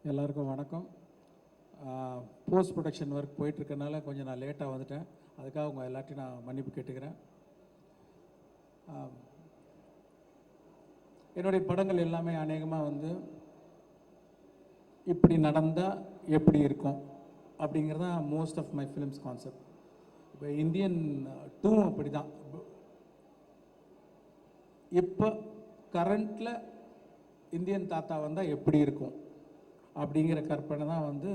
எல்லாருக்கும் வணக்கம். Post production work போயிட்டுருக்கனால கொஞ்சம் நான் லேட்டாக வந்துட்டேன். அதுக்காக உங்கள் எல்லாத்தையும் நான் மன்னிப்பு கேட்டுக்கிறேன். என்னுடைய படங்கள் எல்லாமே அநேகமாக வந்து இப்படி நடந்தால் எப்படி இருக்கும் அப்படிங்கிறது தான் most of my films concept. இப்போ இந்தியன் 2 அப்படி தான். இப்போ கரண்டில் இந்தியன் தாத்தா வந்தால் எப்படி இருக்கும் அப்படிங்கிற கற்பனை தான் வந்து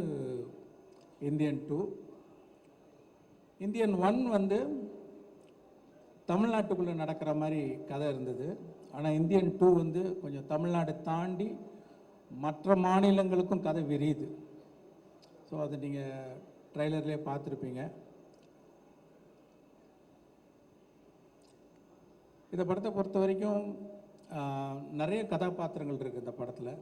இந்தியன் 2. இந்தியன் 1 வந்து தமிழ்நாட்டுக்குள்ளே நடக்கிற மாதிரி கதை இருந்தது. ஆனால் இந்தியன் 2 வந்து கொஞ்சம் தமிழ்நாடு தாண்டி மற்ற மாநிலங்களுக்கும் கதை விரியுது. ஸோ அதை நீங்கள் ட்ரைலர்லேயே பார்த்துருப்பீங்க. இந்த படத்தை பொறுத்த வரைக்கும் நிறைய கதாபாத்திரங்கள் இருக்குது இந்த படத்தில்.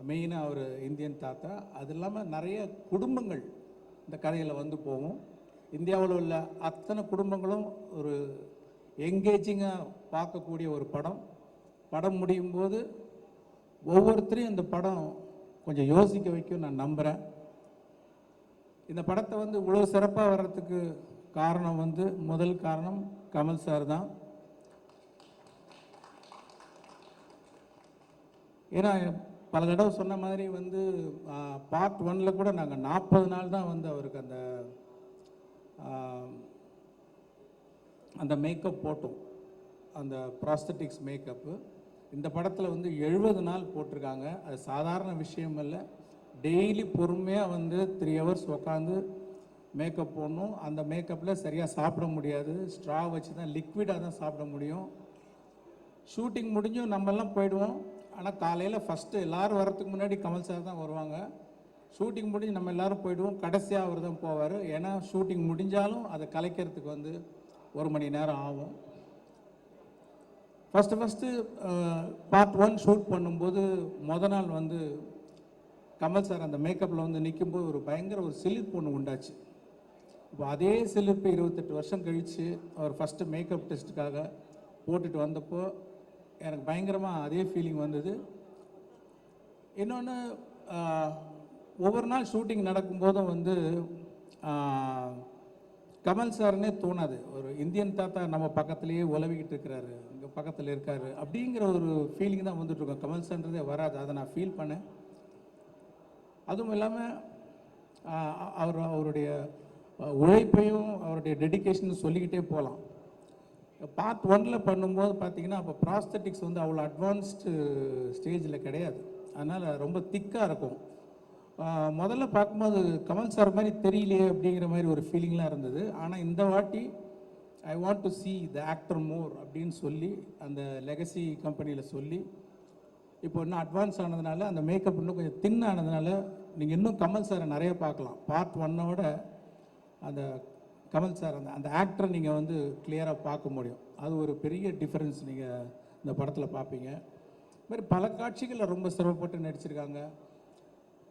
மெயினாக அவர் இந்தியன் தாத்தா, அது இல்லாமல் நிறைய குடும்பங்கள் இந்த கதையில் வந்து போகும். இந்தியாவில் உள்ள அத்தனை குடும்பங்களும் ஒரு எங்கேஜிங்காக பார்க்கக்கூடிய ஒரு படம். படம் முடியும் போது ஒவ்வொருத்தரையும் இந்த படம் கொஞ்சம் யோசிக்க வைக்கும் நான் நம்புகிறேன். இந்த படத்தை வந்து இவ்வளோ சிறப்பாக வர்றதுக்கு காரணம் வந்து முதல் காரணம் கமல் சார் தான். ஏன்னா பல தடவை சொன்ன மாதிரி வந்து பார்ட் 1ல் கூட நாங்கள் 40 நாள் தான் வந்து அவருக்கு அந்த மேக்கப் போட்டோம், அந்த ப்ராஸ்தட்டிக்ஸ் மேக்கப்பு. இந்த படத்தில் வந்து 70 நாள் போட்டிருக்காங்க. அது சாதாரண விஷயம் இல்லை. டெய்லி பொறுமையாக வந்து 3 hours உட்காந்து மேக்கப் போடணும். அந்த மேக்கப்பில் சரியாக சாப்பிட முடியாது, ஸ்ட்ரா வச்சு தான், லிக்விடாக தான் சாப்பிட முடியும். ஷூட்டிங் முடிஞ்சும் நம்மெல்லாம் போயிடுவோம். ஆனால் காலையில் ஃபஸ்ட்டு எல்லோரும் வர்றதுக்கு முன்னாடி கமல் சார் தான் வருவாங்க. ஷூட்டிங் முடிஞ்சு நம்ம எல்லோரும் போயிடுவோம், கடைசியாக அவர் தான் போவார். ஏன்னா ஷூட்டிங் முடிஞ்சாலும் அதை கலைக்கிறதுக்கு வந்து 1 மணி நேரம் ஆகும். ஃபஸ்ட்டு பார்ட் 1 ஷூட் பண்ணும்போது நாள் வந்து கமல் சார் அந்த மேக்கப்பில் வந்து நிற்கும்போது ஒரு பயங்கர ஒரு சிலிர்ப்பு ஒன்று உண்டாச்சு. இப்போ அதே சிலிர்ப்பு 28 வருஷம் கழித்து அவர் ஃபஸ்ட்டு மேக்கப் டெஸ்ட்டுக்காக போட்டுட்டு வந்தப்போ எனக்கு பயங்கரமாக அதே ஃபீலிங் வந்தது. இன்னொன்று, ஒவ்வொரு நாள் ஷூட்டிங் நடக்கும்போதும் வந்து கமல் சார்னே தோணாது. ஒரு இந்தியன் தாத்தா நம்ம பக்கத்துலேயே உலவிக்கிட்டு இருக்கிறாரு, இங்கே பக்கத்தில் இருக்கார் அப்படிங்கிற ஒரு ஃபீலிங் தான் வந்துட்டுருக்கோம். கமல் சார்ன்றதே வராது. அதை நான் ஃபீல் பண்ணேன். அதுவும் இல்லாமல் அவருடைய உழைப்பையும் அவருடைய டெடிக்கேஷன் சொல்லிக்கிட்டே போகலாம். பார்ட் 1ல் பண்ணும்போது பார்த்தீங்கன்னா அப்போ ப்ராஸ்தட்டிக்ஸ் வந்து அவ்வளோ அட்வான்ஸ்டு ஸ்டேஜில் கிடையாது. அதனால் ரொம்ப திக்காக இருக்கும். முதல்ல பார்க்கும்போது கமல் சார் மாதிரி தெரியலையே அப்படிங்கிற மாதிரி ஒரு ஃபீலிங்லாம் இருந்தது. ஆனால் இந்த வாட்டி I want to see the actor more அப்படின்னு சொல்லி அந்த லெகசி கம்பெனியில் சொல்லி இப்போ இன்னும் அட்வான்ஸ் ஆனதுனால அந்த மேக்கப் இன்னும் கொஞ்சம் தின் ஆனதுனால நீங்கள் இன்னும் கமல் சாரை நிறைய பார்க்கலாம். பார்ட் 1ஓட அந்த கமல் சார் அந்த ஆக்டரை நீங்கள் வந்து கிளியராக பார்க்க முடியும். அது ஒரு பெரிய டிஃப்ரென்ஸ் நீங்கள் இந்த படத்தில் பார்ப்பீங்க. இது மாதிரி பல காட்சிகளில் ரொம்ப சிரமப்பட்டு நடிச்சிருக்காங்க.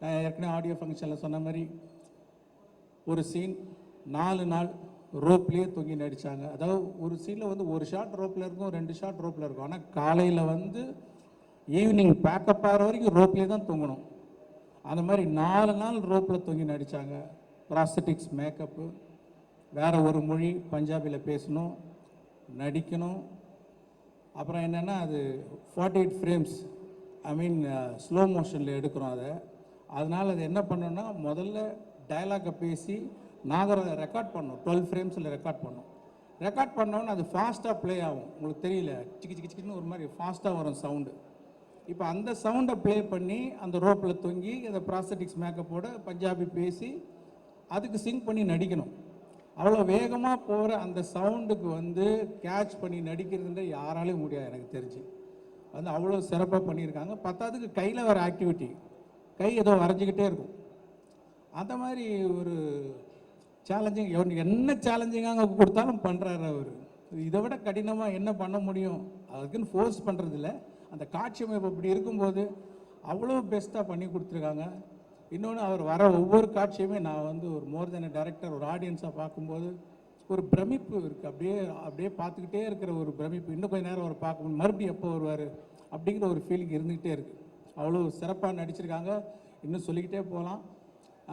நான் ஏற்கனவே ஆடியோ ஃபங்க்ஷனில் சொன்ன மாதிரி ஒரு சீன் 4 நாள் ரோப்லேயே தொங்கி நடித்தாங்க. அதாவது ஒரு சீனில் வந்து ஒரு ஷாட் ரோப்பில் இருக்கும், 2 ஷாட் ரோப்பில் இருக்கும். ஆனால் காலையில் வந்து ஈவினிங் பேக்கப் ஆகிற வரைக்கும் ரோப்லேயே தான் தொங்கணும். அந்த மாதிரி 4 நாள் ரோப்பில் தொங்கி நடித்தாங்க. ப்ராஸ்தட்டிக்ஸ் மேக்கப்பு, வேறு ஒரு மொழி பஞ்சாபியில் பேசணும், நடிக்கணும். அப்புறம் என்னென்னா அது 48 ஃப்ரேம்ஸ், ஐ மீன் ஸ்லோ மோஷனில் எடுக்கிறோம் அதை. அதனால் அது என்ன பண்ணோன்னா முதல்ல டயலாகை பேசி நாங்கள் அதை ரெக்கார்ட் பண்ணோம். 12 ஃப்ரேம்ஸில் ரெக்கார்ட் பண்ணோம். ரெக்கார்ட் பண்ணோன்னு அது ஃபாஸ்ட்டாக ப்ளே ஆகும். உங்களுக்கு தெரியல, சிக்கி சிக்கி சிக்கின்னு ஒரு மாதிரி ஃபாஸ்ட்டாக வரும் சவுண்டு. இப்போ அந்த சவுண்டை ப்ளே பண்ணி அந்த ரோப்பில் தொங்கி அந்த ப்ராஸ்தட்டிக்ஸ் மேக்கப்போட பஞ்சாபி பேசி அதுக்கு சிங்க் பண்ணி நடிக்கணும். அவ்வளோ வேகமாக போகிற அந்த சவுண்டுக்கு வந்து கேட்ச் பண்ணி நடிக்கிறதுன்ற யாராலையும் முடியாது எனக்கு தெரிஞ்சு. வந்து அவ்வளோ சிறப்பாக பண்ணியிருக்காங்க. பத்தாவதுக்கு கையில் வர ஆக்டிவிட்டி, கை ஏதோ வரைஞ்சிக்கிட்டே இருக்கும். அந்த மாதிரி ஒரு சேலஞ்சிங், என்ன சேலஞ்சிங்காக கொடுத்தாலும் பண்ணுறாரு அவர். இதை விட கடினமாக என்ன பண்ண முடியும், அதுக்குன்னு ஃபோர்ஸ் பண்ணுறதில்ல. அந்த காட்சி அமைப்பு அப்படி இருக்கும்போது அவ்வளோ பெஸ்ட்டாக பண்ணி கொடுத்துருக்காங்க. இன்னொன்று, அவர் வர ஒவ்வொரு காட்சியுமே நான் வந்து ஒரு மோர் தென் டைரக்டர், ஒரு ஆடியன்ஸாக பார்க்கும்போது ஒரு பிரமிப்பு இருக்குது. அப்படியே பார்த்துக்கிட்டே இருக்கிற ஒரு பிரமிப்பு. இன்னும் கொஞ்சம் நேரம் அவர் பார்க்கணும், மறுபடியும் எப்போ வருவார் அப்படிங்கிற ஒரு ஃபீலிங் இருந்துக்கிட்டே இருக்குது. அவ்வளோ சிறப்பாக நடிச்சிருக்காங்க. இன்னும் சொல்லிக்கிட்டே போகலாம்.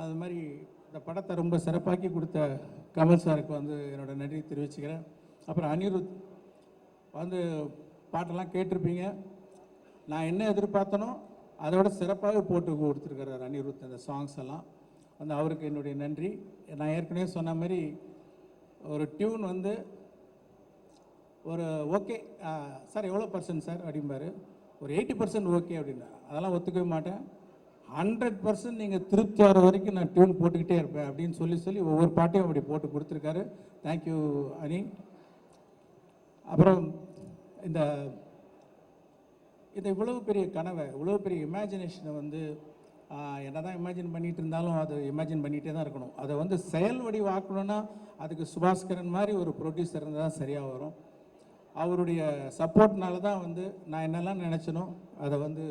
அது மாதிரி இந்த படத்தை ரொம்ப சிறப்பாக்கி கொடுத்த கமல் சாருக்கு வந்து என்னோடய நன்றி தெரிவிச்சுக்கிறேன். அப்புறம் அனிருத் வந்து பாட்டெல்லாம் கேட்டிருப்பீங்க. நான் என்ன எதிர்பார்த்தனோ அதோட சிறப்பாகவே போட்டு கொடுத்துருக்கிறார் அனிருத் அந்த சாங்ஸ் எல்லாம். வந்து அவருக்கு என்னுடைய நன்றி. நான் ஏற்கனவே சொன்ன மாதிரி ஒரு டியூன் வந்து ஒரு ஓகே சார் எவ்வளோ பர்சன்ட் சார் அப்படிம்பாரு, ஒரு 80% ஓகே அப்படின்னா அதெல்லாம் ஒத்துக்கவே மாட்டேன். 100% நீங்கள் திருப்தி ஆகிற வரைக்கும் நான் டியூன் போட்டுக்கிட்டே இருப்பேன் அப்படின்னு சொல்லி ஒவ்வொரு பாட்டையும் அப்படி போட்டு கொடுத்துருக்காரு. தேங்க்யூ அனி. அப்புறம் இந்த இந்த இவ்வளோ பெரிய கனவை, இவ்வளோ பெரிய இமேஜினேஷனை வந்து என்ன தான் இமேஜின் பண்ணிகிட்டு இருந்தாலும் அது இமேஜின் பண்ணிகிட்டே தான் இருக்கணும். அதை வந்து செயல் வடிவாக்கணும்னா அதுக்கு சுபாஸ்கரன் மாதிரி ஒரு ப்ரொடியூசர் இருந்தால் தான் சரியாக வரும். அவருடைய சப்போர்ட்னால தான் வந்து நான் என்னெல்லாம் நினச்சனோ அதை வந்து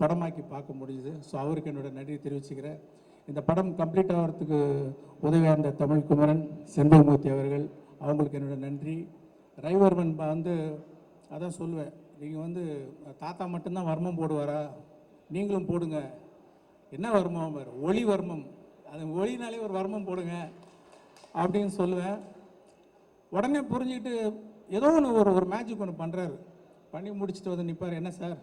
படமாக்கி பார்க்க முடியுது. ஸோ அவருக்கு என்னோடய நன்றி தெரிவிச்சுக்கிறேன். இந்த படம் கம்ப்ளீட் ஆகிறதுக்கு உதவியாக இருந்த தமிழ்குமரன், செந்தில்மூர்த்தி அவர்கள், அவங்களுக்கு என்னோடய நன்றி. ரவிவர்மன் வந்து அதான் சொல்லுவேன், நீங்கள் வந்து தாத்தா மட்டும்தான் வர்மம் போடுவாரா, நீங்களும் போடுங்க. என்ன வர்மம்? ஒளி வர்மம், அது ஒளினாலே ஒரு வர்மம் போடுங்க அப்படின்னு சொல்லுவேன். உடனே புரிஞ்சுக்கிட்டு ஏதோ ஒன்று ஒரு மேஜிக் ஒன்று பண்ணுறாரு. பண்ணி முடிச்சுட்டு வந்து நிற்பார். என்ன சார்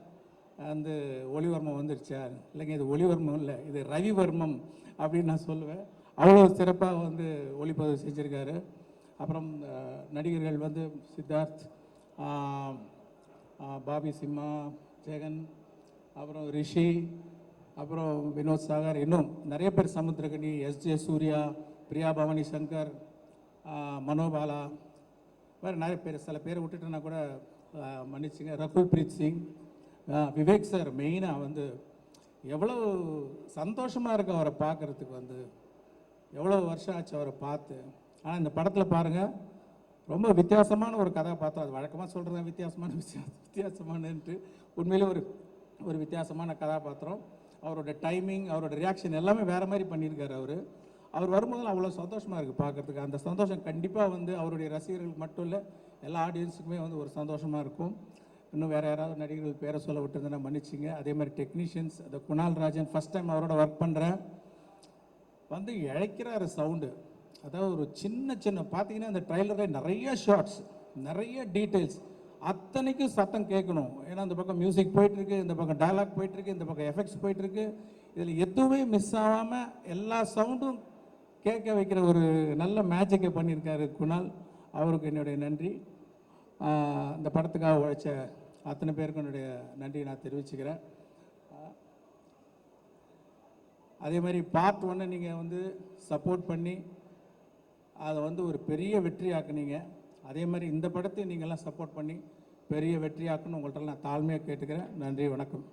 அந்த ஒளிவர்மம் வந்துருச்சா? இல்லைங்க, இது ஒளிவர்மம் இல்லை, இது ரவிவர்மம் அப்படின்னு நான் சொல்லுவேன். அவ்வளோ சிறப்பாக வந்து ஒளிப்பதிவு செஞ்சுருக்காரு. அப்புறம் நடிகர்கள் வந்து சித்தார்த், பாபி சிம்மா, ஜெகன், அப்புறம் ரிஷி, அப்புறம் வினோத் சாகர், இன்னும் நிறைய பேர், சமுத்திரகனி, எஸ்ஜே சூர்யா, பிரியா பவானி சங்கர், மனோபாலா, வேறு நிறைய பேர். சில பேரை விட்டுட்டுனா கூட மன்னிச்சுங்க. ரகுல் பிரீத் சிங், விவேக் சார் மெயினாக வந்து எவ்வளோ சந்தோஷமாக இருக்குது அவரை பார்க்குறதுக்கு. வந்து எவ்வளோ வருஷம் ஆச்சு அவரை பார்த்து. ஆனால் இந்த படத்தில் பாருங்கள், ரொம்ப வித்தியாசமான ஒரு கதாபாத்திரம். அது வழக்கமாக சொல்கிறேன் வித்தியாசமானன்ட்டு, உண்மையிலே ஒரு வித்தியாசமான கதாபாத்திரம். அவரோட டைமிங், அவரோட ரியாக்ஷன் எல்லாமே வேறு மாதிரி பண்ணியிருக்காரு. அவர் வரும்போதெல்லாம் அவ்வளோ சந்தோஷமாக இருக்குது பார்க்குறதுக்கு. அந்த சந்தோஷம் கண்டிப்பாக வந்து அவருடைய ரசிகர்களுக்கு மட்டும் இல்லை, எல்லா ஆடியன்ஸுக்குமே வந்து ஒரு சந்தோஷமாக இருக்கும். இன்னும் வேறு யாராவது நடிகர்கள் பேரை சொல்ல விட்டுருந்தேன்னா மன்னிச்சிங்க. அதே மாதிரி டெக்னீஷியன்ஸ், அந்த குணால் ராஜன், ஃபஸ்ட் டைம் அவரோட ஒர்க் பண்ணுறேன். வந்து இழைக்கிறாரு சவுண்டு. அதாவது ஒரு சின்ன பார்த்தீங்கன்னா இந்த ட்ரைலரில் நிறைய ஷார்ட்ஸ், நிறைய டீட்டெயில்ஸ், அத்தனைக்கும் சத்தம் கேட்கணும். ஏன்னா இந்த பக்கம் மியூசிக் போயிட்டுருக்கு, இந்த பக்கம் டயலாக் போயிட்டுருக்கு, இந்த பக்கம் எஃபெக்ட்ஸ் போயிட்டுருக்கு. இதில் எதுவுமே மிஸ் ஆகாமல் எல்லா சவுண்டும் கேட்க வைக்கிற ஒரு நல்ல மேஜிக்கை பண்ணியிருக்காரு குணால். அவருக்கு என்னுடைய நன்றி. இந்த படத்துக்காக உழைச்ச அத்தனை பேருக்கும் என்னுடைய நன்றி நான் தெரிவிச்சுக்கிறேன். அதே மாதிரி பார்ட் 1 நீங்கள் வந்து சப்போர்ட் பண்ணி அதை வந்து ஒரு பெரிய வெற்றி ஆக்குனீங்க. அதே மாதிரி இந்த படத்தையும் நீங்கள்லாம் சப்போர்ட் பண்ணி பெரிய வெற்றி ஆக்கணும் உங்கள்கிட்ட நான் தாழ்மையாக கேட்டுக்கிறேன். நன்றி, வணக்கம்.